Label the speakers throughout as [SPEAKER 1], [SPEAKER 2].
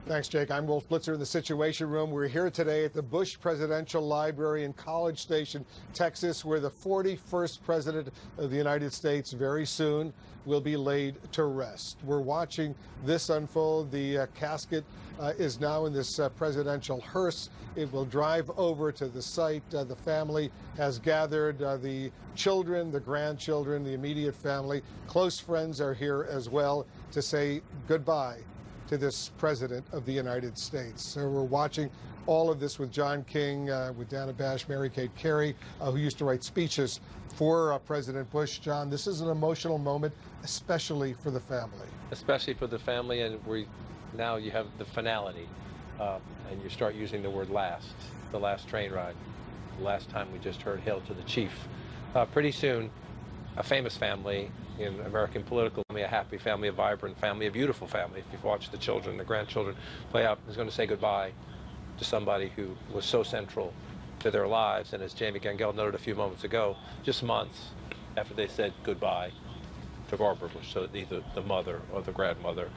[SPEAKER 1] Thanks, Jake. I'm Wolf Blitzer in the Situation Room. We're here today at the Bush Presidential Library in College Station, Texas, where the 41st President of the United States very soon will be laid to rest. We're watching this unfold. The casket is now in this presidential hearse. It will drive over to the site. The family has gathered. The children, the grandchildren, the immediate family, close friends are here as well to say goodbye to this President of the United States. So we're watching all of this with John King, with Dana Bash, Mary-Kate Carey, who used to write speeches for President Bush. John, this is an emotional moment, especially for the family.
[SPEAKER 2] Especially for the family, and now you have the finality, and you start using the word last, the last train ride. The last time we just heard Hail to the Chief. Pretty soon, a famous family in American political, a happy family, a vibrant family, a beautiful family, if you've watched the children, the grandchildren play out, is going to say goodbye to somebody who was so central to their lives. And as Jamie Gangel noted a few moments ago, just months after they said goodbye to Barbara Bush, so either the mother or the grandmother.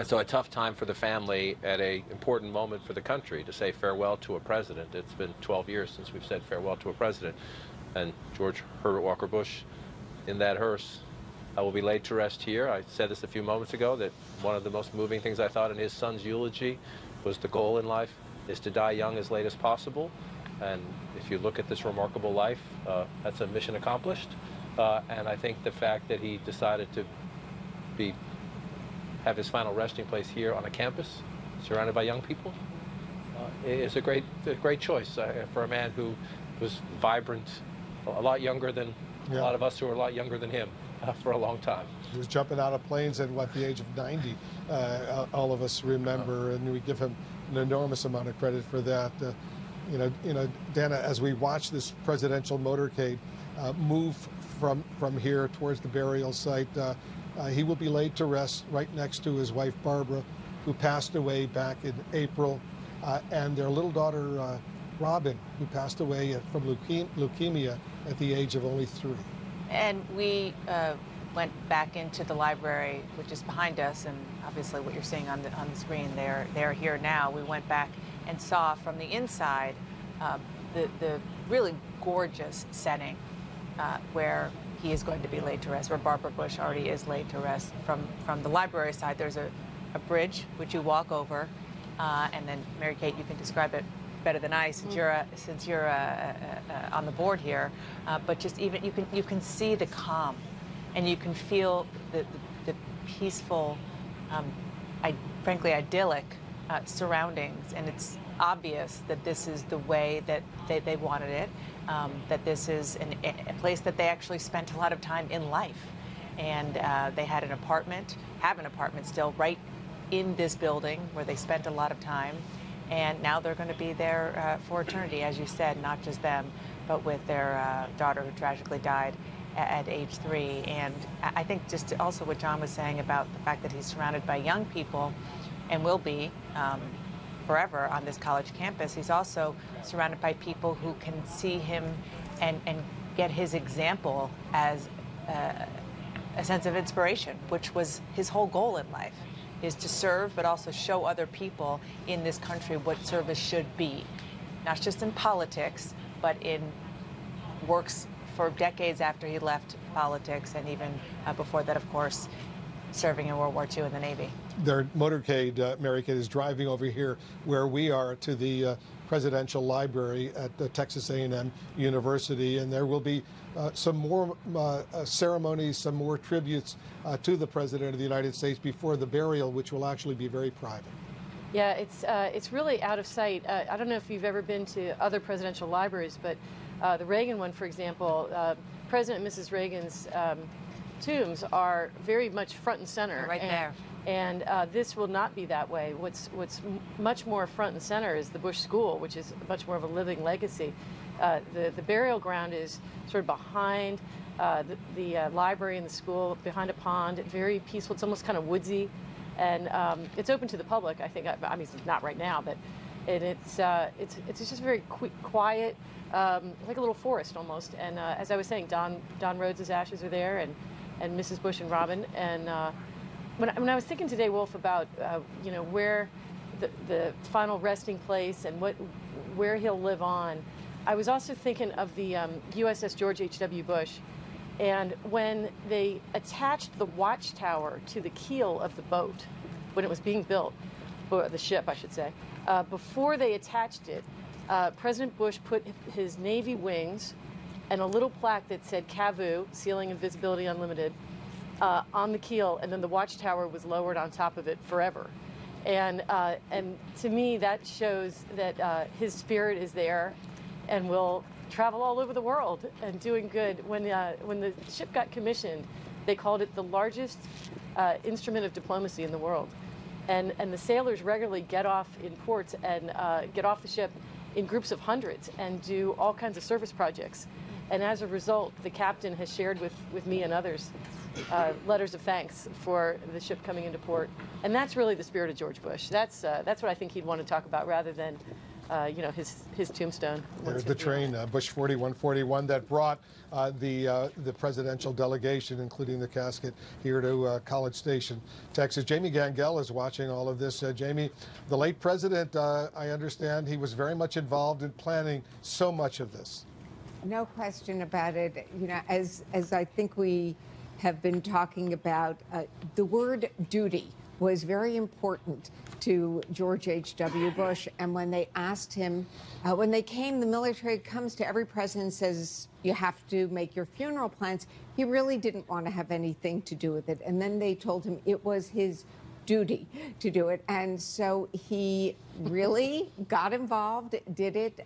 [SPEAKER 2] So a tough time for the family at an important moment for the country to say farewell to a president. It's been 12 years since we've said farewell to a president. And George Herbert Walker Bush, in that hearse, will be laid to rest here. I said this a few moments ago, that one of the most moving things I thought in his son's eulogy was the goal in life is to die young as late as possible. And if you look at this remarkable life, that's a mission accomplished. And I think the fact that he decided to have his final resting place here on a campus, surrounded by young people, is a great choice for a man who was vibrant, a lot younger than a lot of us who are a lot younger than him for a long time.
[SPEAKER 1] He was jumping out of planes at the age of 90. All of us remember, and we give him an enormous amount of credit for that. You know, Dana, as we watch this presidential motorcade move from here towards the burial site, he will be laid to rest right next to his wife Barbara, who passed away back in April, and their little daughter Robin, who passed away from leukemia at the age of only 3.
[SPEAKER 3] And we went back into the library, which is behind us, and obviously what you're seeing on the screen, they're here now. We went back and saw from the inside the really gorgeous setting where he is going to be laid to rest, where Barbara Bush already is laid to rest. From the library side, there's a bridge which you walk over, and then Mary-Kate, you can describe it better than I, since you're on the board here. But just even you can see the calm, and you can feel the peaceful, frankly idyllic surroundings, and it's obvious that this is the way that they wanted it. That this is a place that they actually spent a lot of time in life, and they had an apartment, have an apartment still right in this building where they spent a lot of time. And now they're going to be there for eternity, as you said, not just them, but with their daughter who tragically died at age 3. And I think just also what John was saying about the fact that he's surrounded by young people and will be forever on this college campus, he's also surrounded by people who can see him and get his example as a sense of inspiration, which was his whole goal in life, is to serve, but also show other people in this country what service should be, not just in politics, but in works for decades after he left politics, and even before that, of course, serving in World War II in the Navy.
[SPEAKER 1] Their motorcade, Mary-Kate, is driving over here where we are to the Presidential Library at Texas A&M University, and there will be some more ceremonies, some more tributes to the President of the United States before the burial, which will actually be very private.
[SPEAKER 4] Yeah, it's really out of sight. I don't know if you've ever been to other presidential libraries, but the Reagan one, for example, President and Mrs. Reagan's tombs are very much front and center.
[SPEAKER 3] Right there.
[SPEAKER 4] And this will not be that way. What's much more front and center is the Bush School, which is much more of a living legacy. The burial ground is sort of behind the library and the school, behind a pond. It's very peaceful. It's almost kind of woodsy, and it's open to the public. I think. I mean, it's not right now, but it's just very quiet, like a little forest almost. And as I was saying, Don Rhodes' ashes are there, and Mrs. Bush and Robin, and when I was thinking today, Wolf, about where the final resting place and where he'll live on, I was also thinking of the USS George H.W. Bush, and when they attached the watchtower to the keel of the boat when it was being built, or the ship, I should say, before they attached it, President Bush put his Navy wings and a little plaque that said CAVU, Ceiling and Visibility Unlimited, on the keel, and then the watchtower was lowered on top of it forever. And to me, that shows that his spirit is there and will travel all over the world and doing good. When the ship got commissioned, they called it the largest instrument of diplomacy in the world. And the sailors regularly get off in ports and get off the ship in groups of hundreds and do all kinds of service projects. And as a result, the captain has shared with me and others letters of thanks for the ship coming into port. And that's really the spirit of George Bush. That's what I think he'd want to talk about rather than his tombstone.
[SPEAKER 1] There's the train, Bush 4141, that brought the presidential delegation, including the casket, here to College Station, Texas. Jamie Gangel is watching all of this. Jamie, the late president, I understand he was very much involved in planning so much of this.
[SPEAKER 5] No question about it. As I think we have been talking about, the word duty was very important to George H.W. Bush. And when they asked him, when they came, the military comes to every president and says, you have to make your funeral plans. He really didn't want to have anything to do with it. And then they told him it was his duty to do it. And so he really got involved, did it.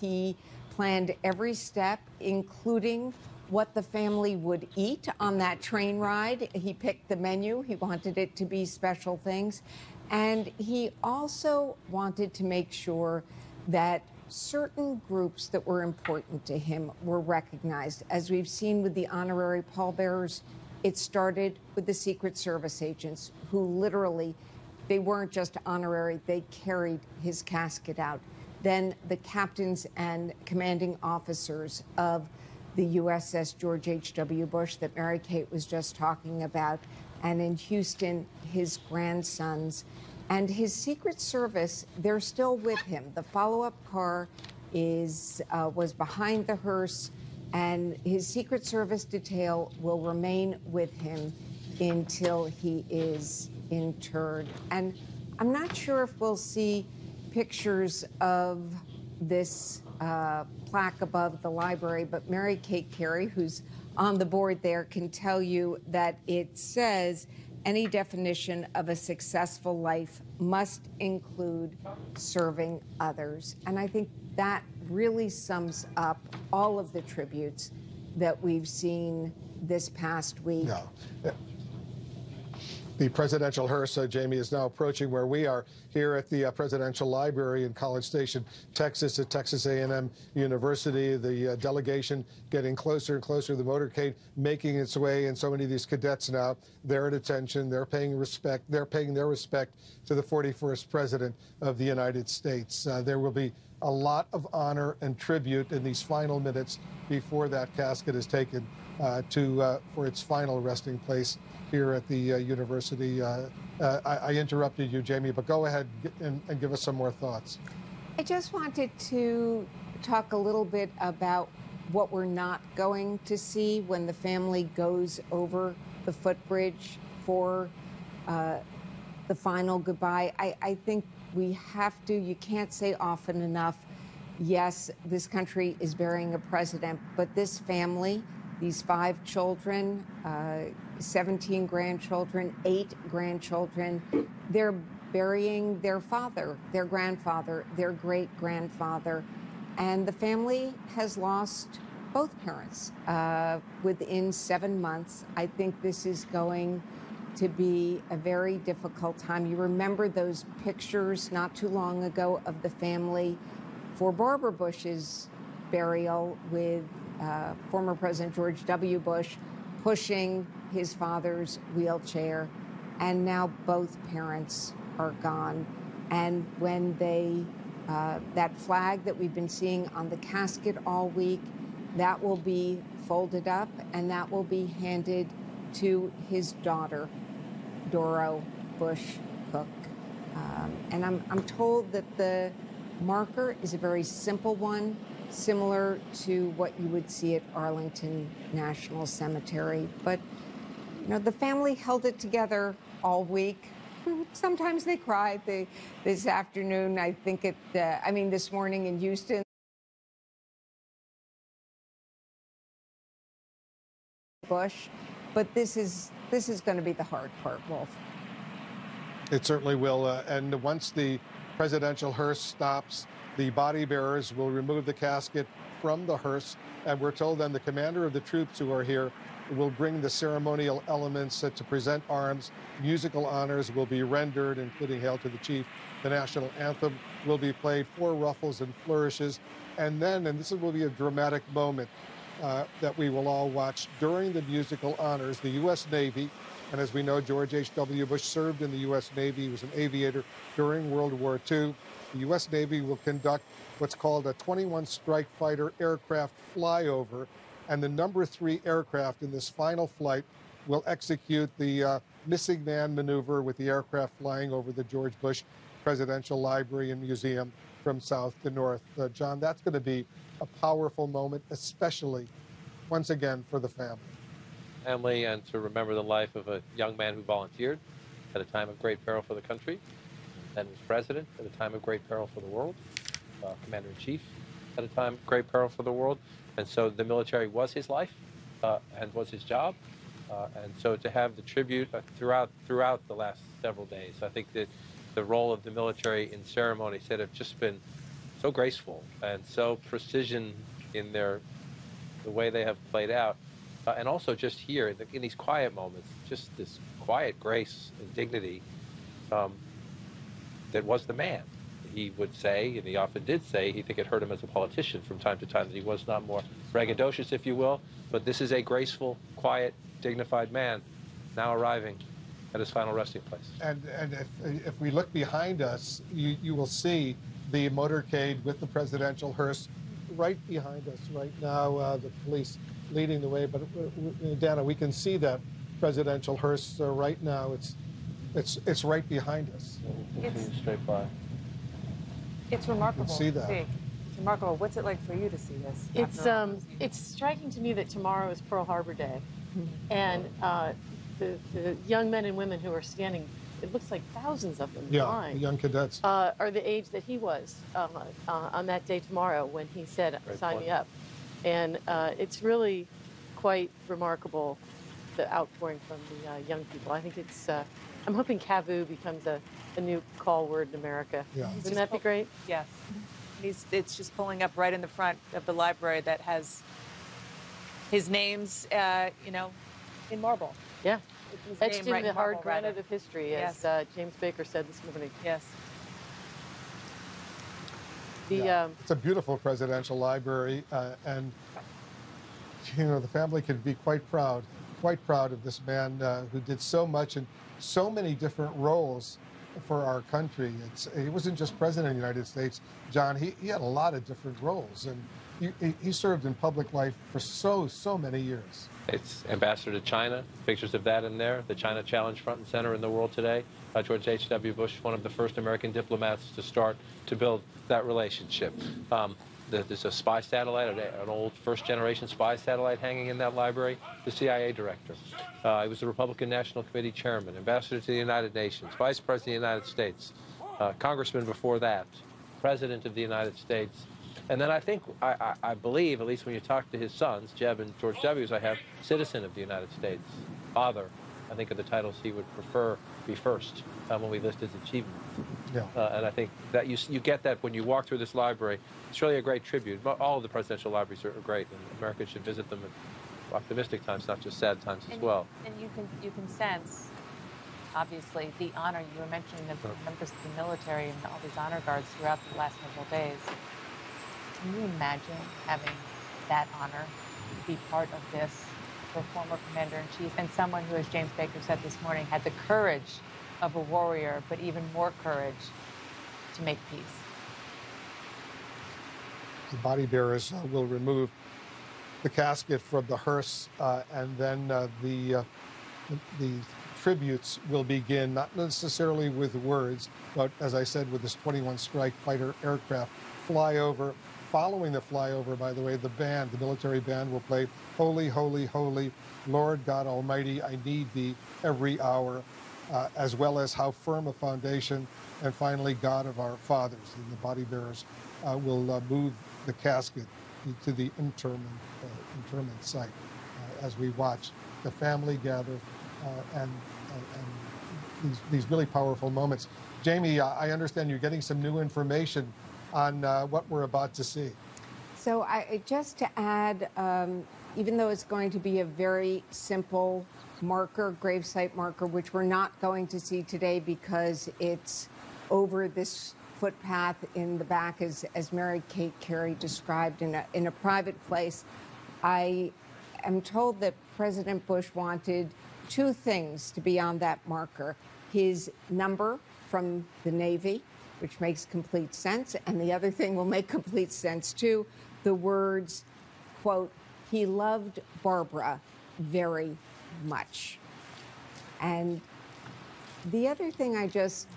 [SPEAKER 5] He planned every step, including what the family would eat on that train ride. He picked the menu. He wanted it to be special things. And he also wanted to make sure that certain groups that were important to him were recognized. As we've seen with the honorary pallbearers, it started with the Secret Service agents who literally, they weren't just honorary, they carried his casket out. Then the captains and commanding officers of the USS George H.W. Bush that Mary Kate was just talking about, and in Houston, his grandsons. And his Secret Service, they're still with him. The follow-up car was behind the hearse, and his Secret Service detail will remain with him until he is interred. And I'm not sure if we'll see pictures of this plaque above the library, but Mary Kate Carey, who's on the board there, can tell you that it says any definition of a successful life must include serving others. And I think that really sums up all of the tributes that we've seen this past week.
[SPEAKER 1] No. The presidential hearse, Jamie, is now approaching where we are here at the Presidential Library in College Station, Texas, at Texas A&M University. The delegation getting closer and closer, the motorcade making its way, and so many of these cadets now, they're at attention, they're paying respect, they're paying their respect to the 41st President of the United States. There will be a lot of honor and tribute in these final minutes before that casket is taken for its final resting place here at the university. I interrupted you, Jamie, but go ahead and give us some more thoughts.
[SPEAKER 5] I just wanted to talk a little bit about what we're not going to see when the family goes over the footbridge for the final goodbye. I think we have to, you can't say often enough, yes, this country is burying a president, but this family, these 5 children, 17 grandchildren, 8 grandchildren, they're burying their father, their grandfather, their great-grandfather. And the family has lost both parents within 7 months. I think this is going to be a very difficult time. You remember those pictures not too long ago of the family for Barbara Bush's burial with former President George W. Bush pushing his father's wheelchair, and now both parents are gone. And when that flag that we've been seeing on the casket all week, that will be folded up and that will be handed to his daughter, Doro Bush Cook. And I'm told that the marker is a very simple one, similar to what you would see at Arlington National Cemetery. But, you know, the family held it together all week. Sometimes they cried. This afternoon, I think this morning in Houston, Bush. But this is going to be the hard part, Wolf.
[SPEAKER 1] It certainly will. And once the presidential hearse stops, the body bearers will remove the casket from the hearse. And we're told then the commander of the troops who are here will bring the ceremonial elements to present arms. Musical honors will be rendered, including Hail to the Chief. The national anthem will be played, 4 ruffles and flourishes. And then, and this will be a dramatic moment that we will all watch, during the musical honors, the U.S. Navy, and as we know, George H.W. Bush served in the U.S. Navy. He was an aviator during World War II. The U.S. Navy will conduct what's called a 21 Strike Fighter aircraft flyover, and the number 3 aircraft in this final flight will execute the missing man maneuver with the aircraft flying over the George Bush Presidential Library and Museum from south to north. John, that's going to be a powerful moment, especially, once again, for the family.
[SPEAKER 2] Family, and to remember the life of a young man who volunteered at a time of great peril for the country, then was president at a time of great peril for the world, commander-in-chief at a time of great peril for the world. And so the military was his life and was his job. And so to have the tribute throughout the last several days, I think that the role of the military in ceremonies that have just been so graceful and so precision in the way they have played out. And also just here, in these quiet moments, just this quiet grace and dignity that was the man. He would say, and he often did say, he think it hurt him as a politician from time to time, that he was not more braggadocious, if you will. But this is a graceful, quiet, dignified man now arriving at his final resting place.
[SPEAKER 1] And if we look behind us, you will see the motorcade with the presidential hearse right behind us right now, the police leading the way. But Dana, we can see that presidential hearse right now. It's right behind us.
[SPEAKER 2] It's straight by.
[SPEAKER 3] It's remarkable.
[SPEAKER 1] You can see that.
[SPEAKER 3] It's remarkable. What's it like for you to see this?
[SPEAKER 4] It's striking to me that tomorrow is Pearl Harbor Day, and the young men and women who are standing, it looks like thousands of them in line,
[SPEAKER 1] the young cadets,
[SPEAKER 4] are the age that he was on that day tomorrow when he said, "Sign me up." And it's really quite remarkable, the outpouring from the young people. I think it's, I'm hoping CAVU becomes a new call word in America.
[SPEAKER 1] Yeah.
[SPEAKER 4] Wouldn't that be great?
[SPEAKER 3] Yes. It's just pulling up right in the front of the library that has his name's, in marble.
[SPEAKER 4] Yeah.
[SPEAKER 3] His
[SPEAKER 4] Etched
[SPEAKER 3] name
[SPEAKER 4] in the hard
[SPEAKER 3] marble,
[SPEAKER 4] granite
[SPEAKER 3] rather.
[SPEAKER 4] of history, as James Baker said this morning.
[SPEAKER 3] Yes.
[SPEAKER 1] It's a beautiful presidential library, and the family can be quite proud of this man who did so much in so many different roles for our country. He wasn't just president of the United States, John. He had a lot of different roles, and he served in public life for so many years.
[SPEAKER 2] It's ambassador to China, pictures of that in there. The China challenge front and center in the world today. George H.W. Bush, one of the first American diplomats to start to build that relationship. There's a spy satellite, an old first-generation spy satellite hanging in that library. The CIA director. He was the Republican National Committee chairman, ambassador to the United Nations, vice president of the United States, congressman before that, president of the United States. And then I believe, at least when you talk to his sons, Jeb and George W., as I have, citizen of the United States, father, I think, are the titles he would prefer be first when we list his achievements.
[SPEAKER 1] Yeah.
[SPEAKER 2] And I think that you get that when you walk through this library. It's really a great tribute. All of the presidential libraries are great, and Americans should visit them at optimistic times, not just sad times as well.
[SPEAKER 3] And you can sense, obviously, the honor. You were mentioning the members of the military and all these honor guards throughout the last several days. Can you imagine having that honor be part of this for former commander-in-chief and someone who, as James Baker said this morning, had the courage of a warrior, but even more courage to make peace?
[SPEAKER 1] The body bearers will remove the casket from the hearse, and then the tributes will begin, not necessarily with words, but as I said, with this 21 Strike Fighter aircraft flyover. Following the flyover, by the way, the military band will play Holy, Holy, Holy, Lord God Almighty, I Need Thee Every Hour, as well as How Firm a Foundation, and finally, God of Our Fathers. And the body bearers will move the casket to the interment site as we watch the family gather and these really powerful moments. Jamie, I understand you're getting some new information on what we're about to see.
[SPEAKER 5] So just to add, even though it's going to be a very simple marker, gravesite marker, which we're not going to see today because it's over this footpath in the back, as Mary Kate Carey described, in a private place, I am told that President Bush wanted two things to be on that marker: his number from the Navy, which makes complete sense, and the other thing will make complete sense too, the words, quote, "He loved Barbara very much." And the other thing I just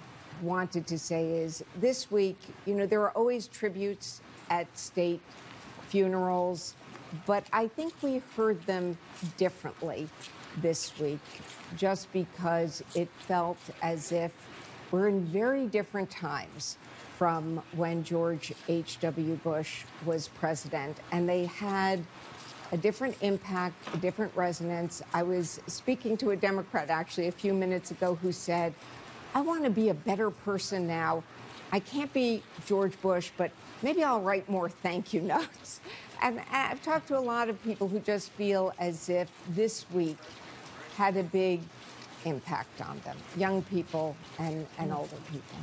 [SPEAKER 5] wanted to say is, this week, you know, there are always tributes at state funerals, but I think we heard them differently this week, just because it felt as if we're in very different times from when George H.W. Bush was president, and they had a different impact, a different resonance. I was speaking to a Democrat actually a few minutes ago who said, I want to be a better person now. I can't be George Bush, but maybe I'll write more thank you notes. And I've talked to a lot of people who just feel as if this week had a big impact on them, young people and older people.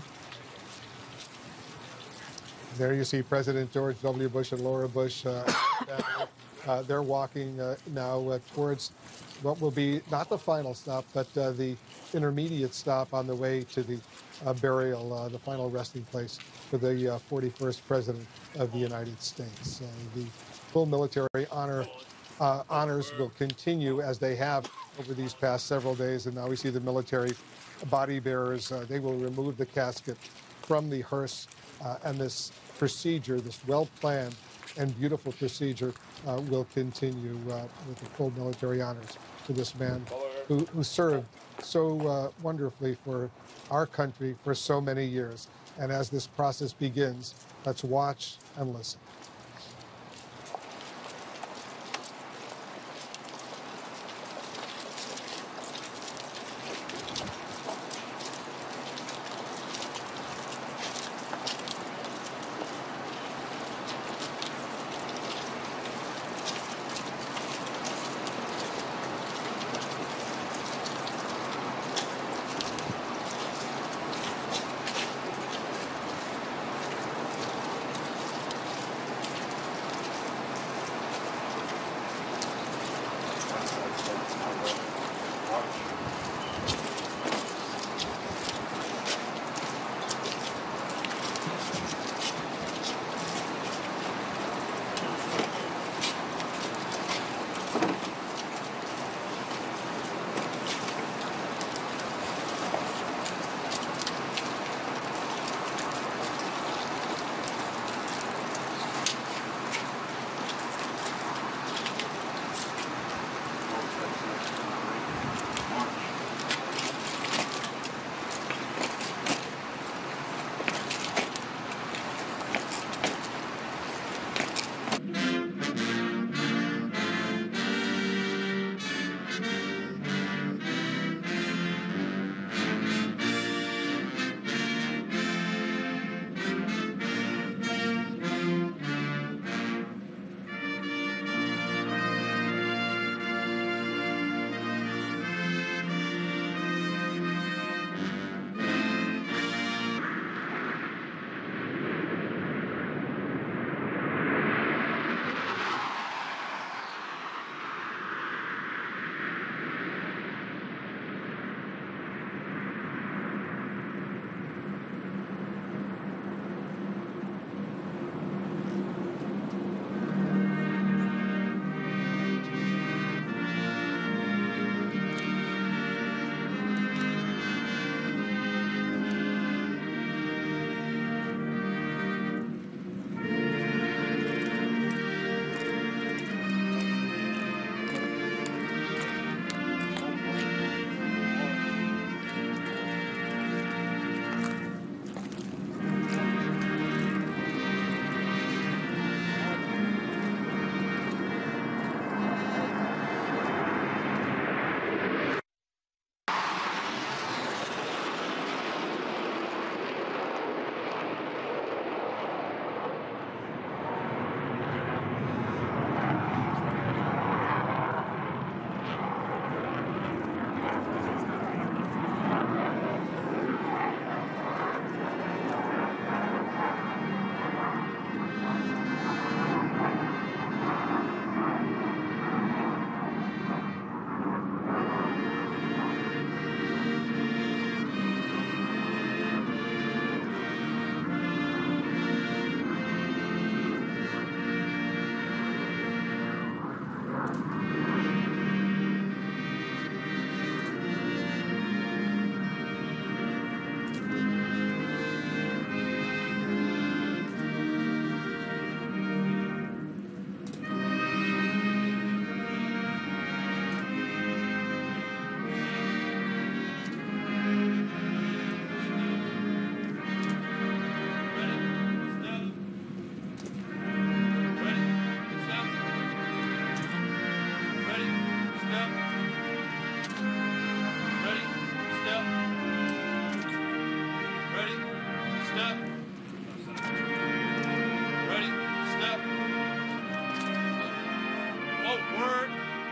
[SPEAKER 1] There you see President George W. Bush and Laura Bush. They're walking now towards what will be not the final stop, but the intermediate stop on the way to the burial, the final resting place for the 41st President of the United States. The full military honors will continue as they have over these past several days, and now we see the military body bearers. They will remove the casket from the hearse, and this procedure, this well-planned and beautiful procedure, will continue with the full military honors for this man who served so wonderfully for our country for so many years. And as this process begins, let's watch and listen.